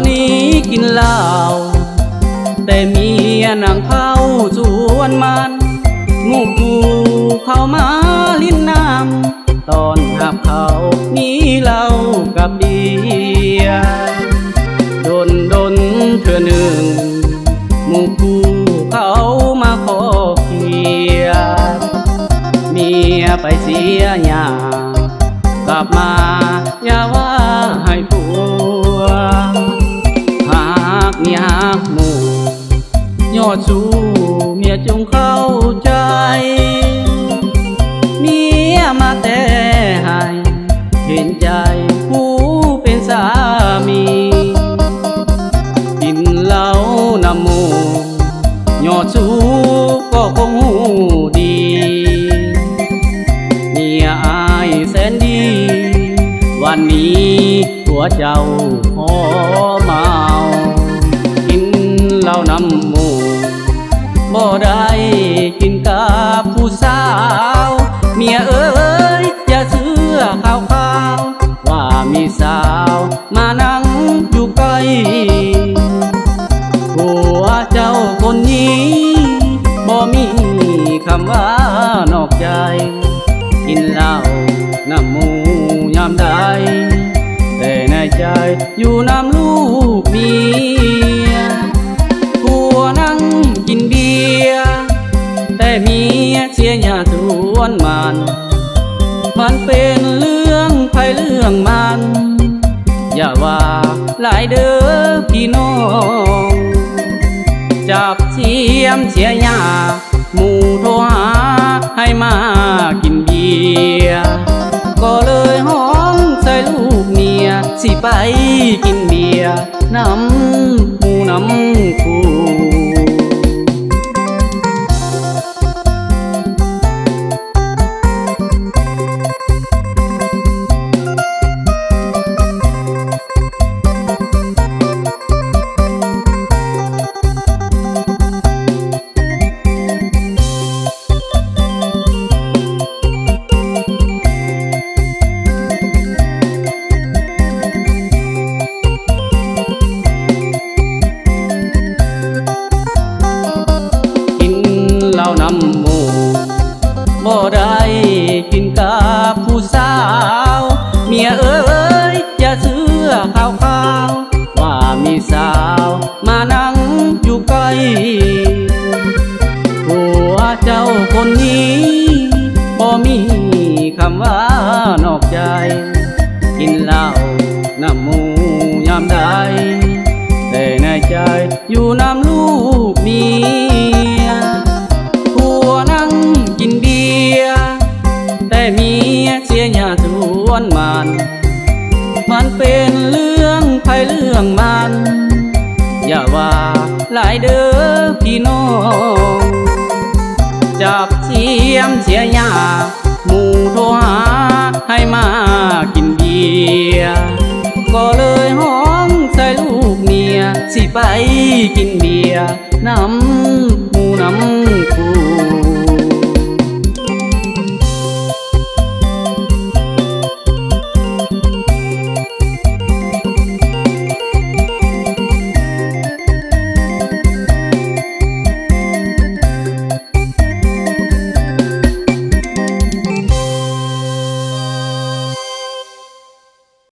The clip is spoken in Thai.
นี้กินเหล้าแต่เมียนั่งเฝ้าสวนมันหมู่กูเข้ามาลิ้นน้ำตอนหับเขามีเหล้ากับเบียร์ดนเธอหนึ่งหมู่กูเขามาขอเกียร์เมียไปเสียหญ้ากลับมาอย่าว่าให้ผัวหากเมียหักหมู่ยอดสู้เมียจงเข้าใจเมียมาแต่ให้เห็นใจผู้เป็นสามีกินเหล้านำหมู่ยอดสู้ก็คงหูดีเมียอายแสนดีวันนี้หัวเจ้าขอเมากินเหล้านำหมู่บ่ได้กินกับผู้สาวเมียเอ้ยอย่าเชื่อข่าวว่ามีสาวมานั่งอยู่ใกล้ผัวเจ้าคนนี้บ่มีคำว่านอกใจกินเหล้านำหมู่ยามใดแต่ในใจอยู่นำลูกเมียผัวนั่งกินเบียร์แต่เมียเสียหญ้าสวนมันเป็นเรื่องใครเรื่องมันอย่าว่าหลายเด้อพี่น้องจับเสียมเสียหญ้าหมู่โทรหาให้มากินเบียร์ก็เลยห้องใส่ลูกเมียสิไปกินเบียร์น้ำหมู่น้ำคูเหล้านำหมู่บ่ได้กินกับผู้สาวเมียเอ้ยอย่าเชื่อข่าวว่ามีสาวมานั่งอยู่ใกล้ผัวเจ้าคนนี้บ่มีคำว่านอกใจกินเหล้านำหมู่ยามใดแต่ในใจอยู่นำลูกเมียกินเบียร์แต่เมียเสียหญ้าสวนมันเป็นเรื่องใครเรื่องมันอย่าว่าหลายเด้อพี่น้องจับเสียมเสียหญ้าหมู่โทรหาให้มากินเบียร์ก็เลยห้องใส่ลูกเมียสิไปกินเบียร์น้ำหมู่น้ำคู